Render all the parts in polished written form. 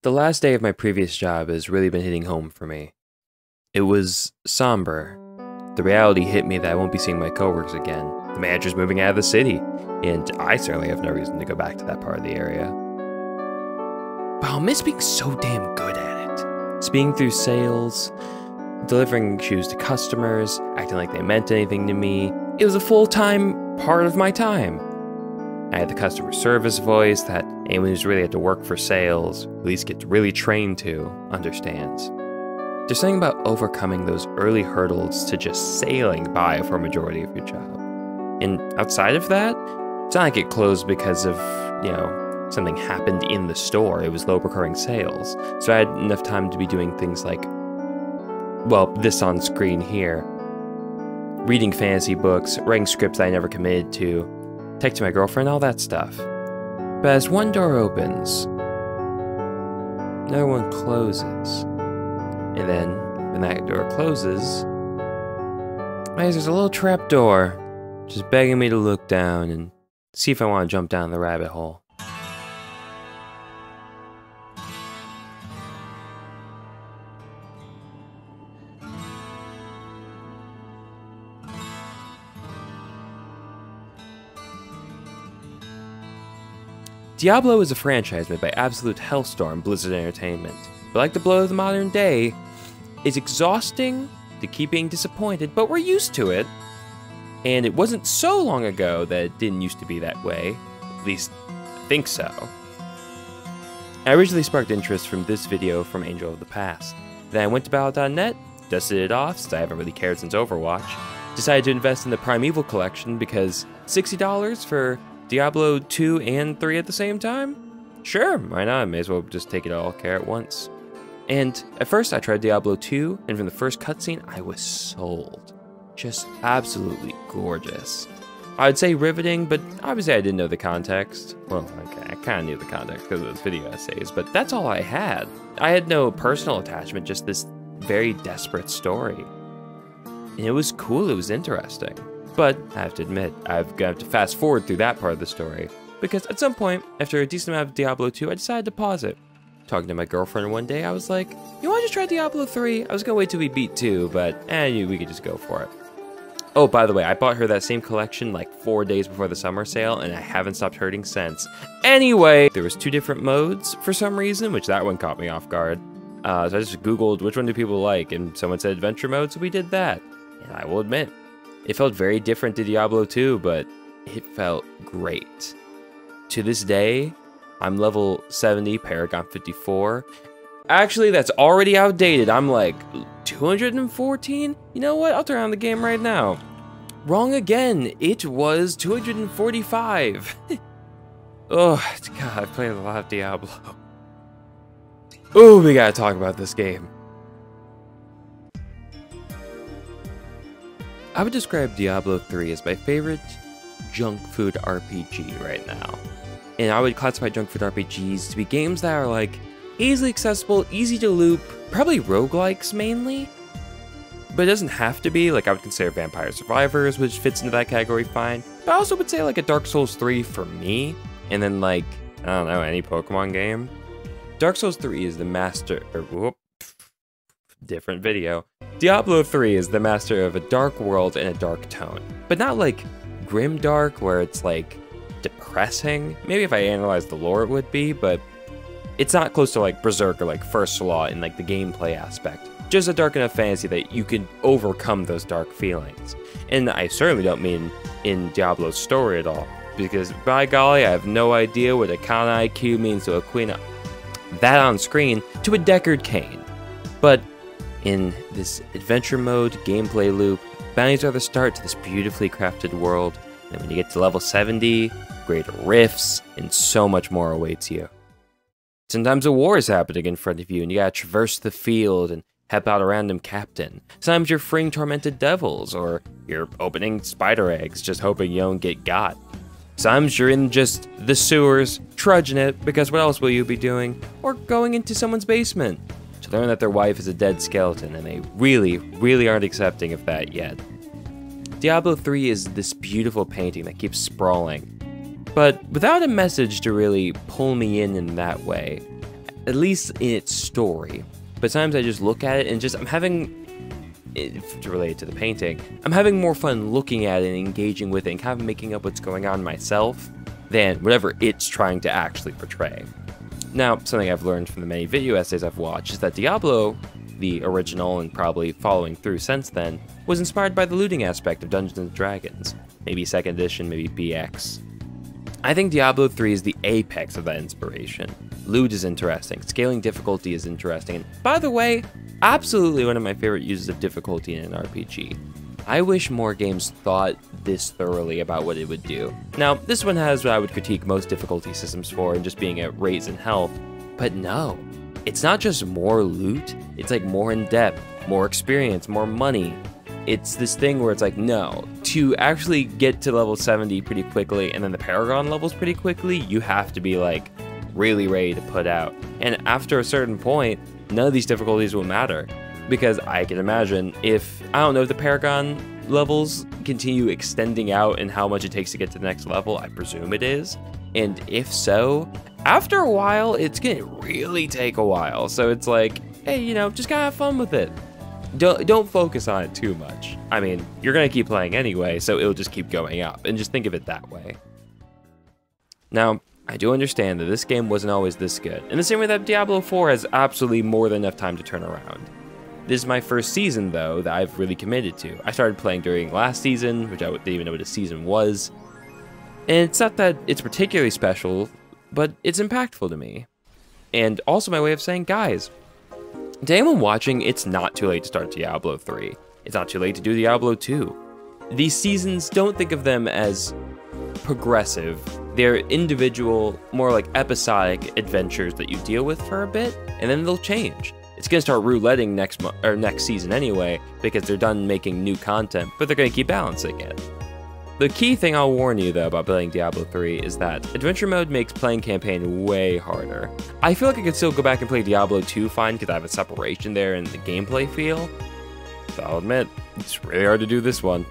The last day of my previous job has really been hitting home for me. It was somber. The reality hit me that I won't be seeing my coworkers again. The manager's moving out of the city, and I certainly have no reason to go back to that part of the area. But I'll miss being so damn good at it. Speaking through sales, delivering shoes to customers, acting like they meant anything to me. It was a full-time part of my time. I had the customer service voice that anyone who's really had to work for sales, at least gets really trained to, understands. There's something about overcoming those early hurdles to just sailing by for a majority of your job. And outside of that, it's not like it closed because of, something happened in the store. It was low recurring sales. So I had enough time to be doing things like, well, this on screen here. Reading fantasy books, writing scripts I never committed to, texting my girlfriend, all that stuff. But as one door opens, another one closes. And then, when that door closes, there's a little trap door just begging me to look down and see if I want to jump down the rabbit hole. Diablo is a franchise made by absolute hellstorm Blizzard Entertainment, but like the blow of the modern day, it's exhausting to keep being disappointed, but we're used to it. And it wasn't so long ago that it didn't used to be that way, at least I think so. I originally sparked interest from this video from Angel of the Past. Then I went to Battle.net, dusted it off since I haven't really cared since Overwatch, decided to invest in the Primeval collection because $60 for Diablo 2 and 3 at the same time? Sure, why not? I may as well just take it all care at once. And at first I tried Diablo 2, and from the first cutscene I was sold. Just absolutely gorgeous. I'd say riveting, but obviously I didn't know the context. Well, okay, I kind of knew the context because of those video essays, but that's all I had. I had no personal attachment, just this very desperate story. And it was cool, it was interesting. But I have to admit, I've got to fast forward through that part of the story, because at some point, after a decent amount of Diablo 2, I decided to pause it. Talking to my girlfriend one day, I was like, you want to just try Diablo 3? I was going to wait till we beat 2, but we could just go for it. Oh, by the way, I bought her that same collection like 4 days before the summer sale, and I haven't stopped hurting since. Anyway, there was 2 different modes for some reason, which that one caught me off guard. So I just Googled which one do people like, and someone said adventure mode, so we did that. And I will admit, it felt very different to Diablo 2, but it felt great. To this day, I'm level 70, Paragon 54. Actually, that's already outdated. I'm like 214? You know what? I'll turn on the game right now. Wrong again. It was 245. Oh, God, I've played a lot of Diablo. Oh, we gotta talk about this game. I would describe Diablo 3 as my favorite junk food RPG right now. And I would classify junk food RPGs to be games that are like easily accessible, easy to loop, probably roguelikes mainly. But it doesn't have to be, like I would consider Vampire Survivors, which fits into that category fine. But I also would say like a Dark Souls 3 for me, and then like, I don't know, any Pokemon game. Dark Souls 3 is the master, different video. Diablo 3 is the master of a dark world and a dark tone. But not like grim dark where it's like depressing. Maybe if I analyzed the lore it would be, but it's not close to like Berserk or like First Law in like the gameplay aspect. Just a dark enough fantasy that you can overcome those dark feelings. And I certainly don't mean in Diablo's story at all, because by golly, I have no idea what a Kana IQ means to a queen. That on screen to a Deckard Cain. But in this adventure mode, gameplay loop, bounties are the start to this beautifully crafted world. And when you get to level 70, greater rifts, and so much more awaits you. Sometimes a war is happening in front of you, and you gotta traverse the field and help out a random captain. Sometimes you're freeing tormented devils, or you're opening spider eggs, just hoping you don't get got. Sometimes you're in just the sewers, trudging it, because what else will you be doing? Or going into someone's basement to learn that their wife is a dead skeleton, and they really, really aren't accepting of that yet. Diablo 3 is this beautiful painting that keeps sprawling, but without a message to really pull me in that way. at least in its story. But sometimes I just look at it and I'm having, to relate it to the painting, I'm having more fun looking at it and engaging with it and kind of making up what's going on myself than whatever it's trying to actually portray. Now, something I've learned from the many video essays I've watched is that Diablo, the original and probably following through since then, was inspired by the looting aspect of Dungeons & Dragons. Maybe 2nd edition, maybe BX. I think Diablo 3 is the apex of that inspiration. Loot is interesting, scaling difficulty is interesting, and by the way, absolutely one of my favorite uses of difficulty in an RPG. I wish more games thought this thoroughly about what it would do. Now, this one has what I would critique most difficulty systems for, and just being at raise in health, but no. It's not just more loot, it's like more in depth, more experience, more money. It's this thing where it's like, no, to actually get to level 70 pretty quickly and then the Paragon levels pretty quickly, you have to be like really ready to put out. And after a certain point, none of these difficulties will matter. Because I can imagine if, I don't know, if the Paragon levels continue extending out and how much it takes to get to the next level, I presume it is. And if so, after a while, it's gonna really take a while. So it's like, hey, you know, just gotta have fun with it. Don't focus on it too much. I mean, you're gonna keep playing anyway, so it'll just keep going up, and just think of it that way. Now, I do understand that this game wasn't always this good, in the same way that Diablo 4 has absolutely more than enough time to turn around. This is my first season, though, that I've really committed to. I started playing during last season, which I didn't even know what a season was. And it's not that it's particularly special, but it's impactful to me. And also my way of saying, guys, to anyone watching, it's not too late to start Diablo 3. It's not too late to do Diablo 2. These seasons, don't think of them as progressive. They're individual, more like episodic adventures that you deal with for a bit, and then they'll change. It's going to start rouletting next season anyway, because they're done making new content, but they're going to keep balancing it. The key thing I'll warn you, though, about playing Diablo 3 is that adventure mode makes playing campaign way harder. I feel like I could still go back and play Diablo 2 fine because I have a separation there in the gameplay feel, but I'll admit, it's really hard to do this one.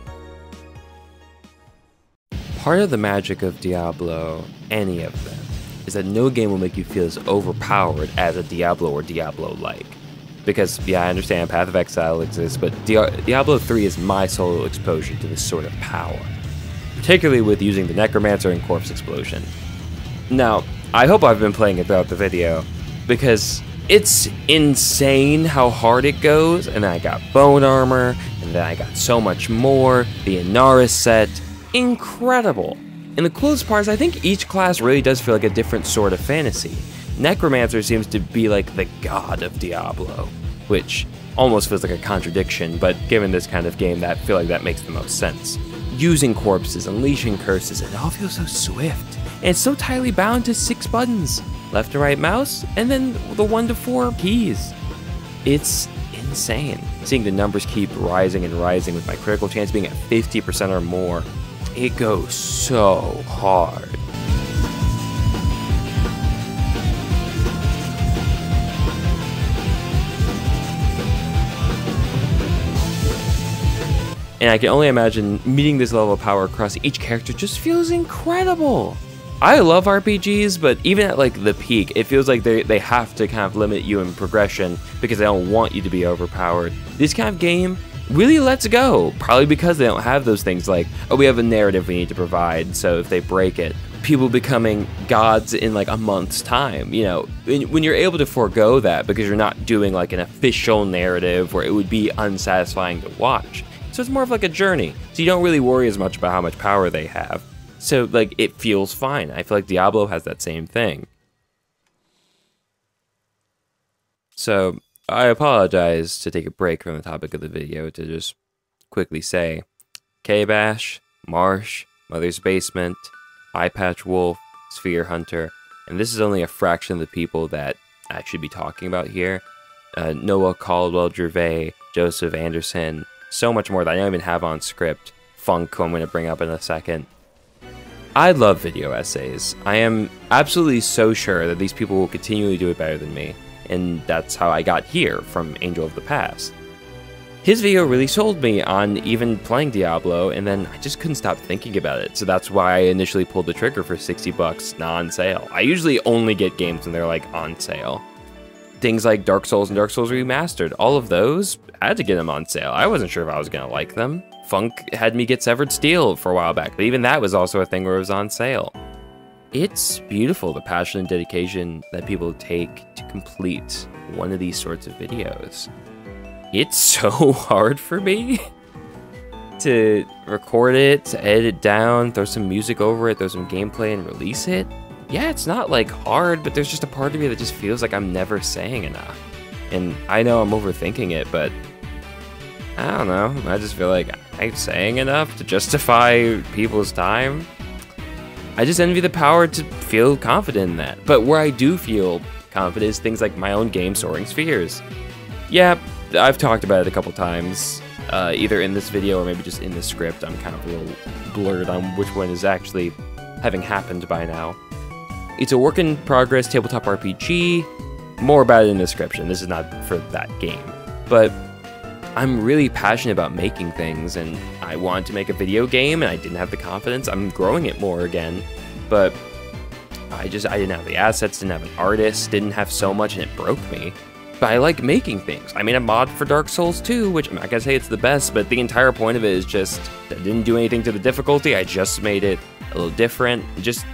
Part of the magic of Diablo, any of them, is that no game will make you feel as overpowered as a Diablo or Diablo-like. Because, yeah, I understand Path of Exile exists, but Diablo 3 is my solo exposure to this sort of power. Particularly with using the Necromancer and Corpse Explosion. Now, I hope I've been playing it throughout the video, because it's insane how hard it goes, and then I got Bone Armor, and then I got so much more, the Inaris set, incredible! And the coolest part is I think each class really does feel like a different sort of fantasy. Necromancer seems to be like the god of Diablo, which almost feels like a contradiction, but given this kind of game, I feel like that makes the most sense. Using corpses, unleashing curses, it all feels so swift, and it's so tightly bound to 6 buttons, left and right mouse, and then the 1 to 4 keys. It's insane. Seeing the numbers keep rising and rising with my critical chance being at 50% or more, it goes so hard. And I can only imagine meeting this level of power across each character just feels incredible. I love RPGs, but even at like the peak, it feels like they have to kind of limit you in progression because they don't want you to be overpowered. This kind of game really lets go, probably because they don't have those things like, oh, we have a narrative we need to provide, so if they break it, people becoming gods in like a month's time, you know, when you're able to forego that because you're not doing like an official narrative where it would be unsatisfying to watch. So it's more of like a journey, so you don't really worry as much about how much power they have. So like it feels fine. I feel like Diablo has that same thing. So I apologize to take a break from the topic of the video to just quickly say K-Bash, Marsh, Mother's Basement, Eye Patch Wolf, Sphere Hunter, and this is only a fraction of the people that I should be talking about here. Noah Caldwell Gervais, Joseph Anderson, so much more that I don't even have on script. Funk, who I'm going to bring up in a second. I love video essays. I am absolutely so sure that these people will continually do it better than me, and that's how I got here from Angel of the Past. His video really sold me on even playing Diablo, and then I just couldn't stop thinking about it, so that's why I initially pulled the trigger for $60 non-sale. I usually only get games when they're like on sale. things like Dark Souls and Dark Souls Remastered. All of those, I had to get them on sale. I wasn't sure if I was gonna like them. Funk had me get Severed Steel for a while back, but even that was also a thing where it was on sale. It's beautiful, the passion and dedication that people take to complete one of these sorts of videos. It's so hard for me to record it, to edit it down, throw some music over it, throw some gameplay and release it. Yeah, it's not like hard, but there's just a part of me that just feels like I'm never saying enough. And I know I'm overthinking it, but I don't know. I just feel like I'm saying enough to justify people's time. I just envy the power to feel confident in that. But where I do feel confident is things like my own game, Soaring Spheres. Yeah, I've talked about it a couple times, either in this video or maybe just in the script. I'm kind of a little blurred on which one is actually having happened by now. It's a work in progress tabletop RPG. More about it in the description. This is not for that game. But I'm really passionate about making things, and I wanted to make a video game, and I didn't have the confidence. I'm growing it more again, but I didn't have the assets, didn't have an artist, didn't have so much, and it broke me. But I like making things. I made a mod for Dark Souls 2, which I'm not gonna say it's the best, but the entire point of it is just, I didn't do anything to the difficulty, I just made it a little different.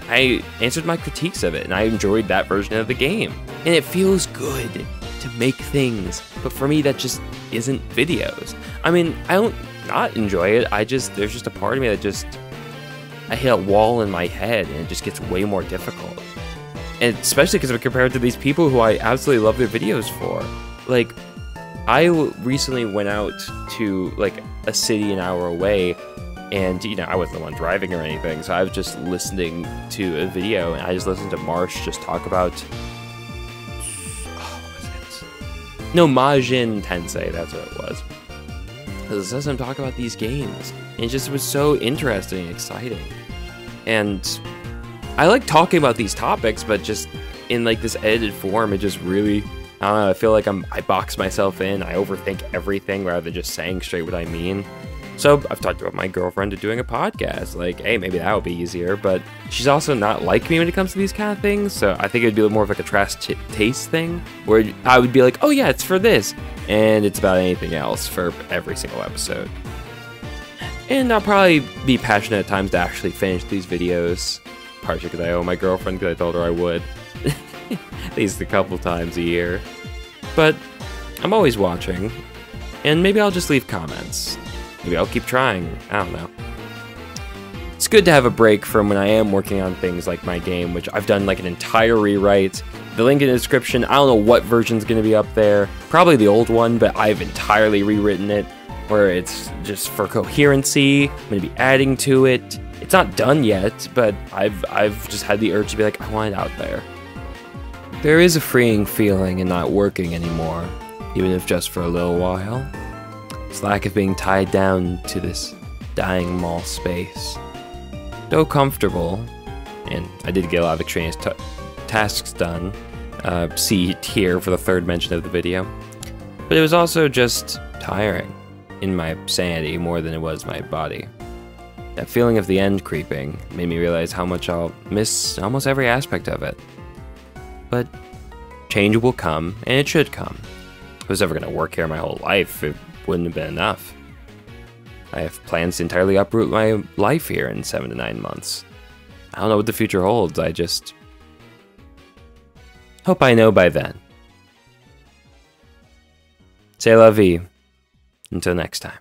I answered my critiques of it, and I enjoyed that version of the game. And it feels good to make things, but for me that just isn't videos. I mean, I don't not enjoy it, there's just a part of me that I hit a wall in my head, and it just gets way more difficult. And especially because I'm compared to these people who I absolutely love their videos for. Like, I recently went out to like a city an hour away, and you know, I wasn't the one driving or anything, so I was just listening to a video, and I just listened to Marsh just talk about, no, Majin Tensei, that's what it was. I was listening to him talk about these games, and it just was so interesting and exciting. And I like talking about these topics, but just in like this edited form, it just really, I don't know, I feel like I box myself in, I overthink everything rather than just saying straight what I mean. So I've talked about my girlfriend to doing a podcast, like, hey, maybe that would be easier, but she's also not like me when it comes to these kind of things, so I think it would be more of like a trash taste thing, where I would be like, oh yeah, it's for this, and it's about anything else for every single episode. And I'll probably be passionate at times to actually finish these videos, partially because I owe my girlfriend, because I told her I would, at least a couple times a year. But I'm always watching, and maybe I'll just leave comments. Maybe I'll keep trying, I don't know. It's good to have a break from when I am working on things like my game, which I've done like an entire rewrite. The link in the description, I don't know what version's gonna be up there. Probably the old one, but I've entirely rewritten it, where it's just for coherency. I'm gonna be adding to it. It's not done yet, but I've just had the urge to be like, I want it out there. There is a freeing feeling in not working anymore, even if just for a little while. This lack of being tied down to this dying mall space. Though comfortable, and I did get a lot of extraneous tasks done, see here for the third mention of the video, but it was also just tiring in my sanity more than it was my body. That feeling of the end creeping made me realize how much I'll miss almost every aspect of it. But change will come, and it should come. If I was ever going to work here my whole life, it wouldn't have been enough. I have plans to entirely uproot my life here in 7 to 9 months. I don't know what the future holds, I just hope I know by then. C'est la vie. Until next time.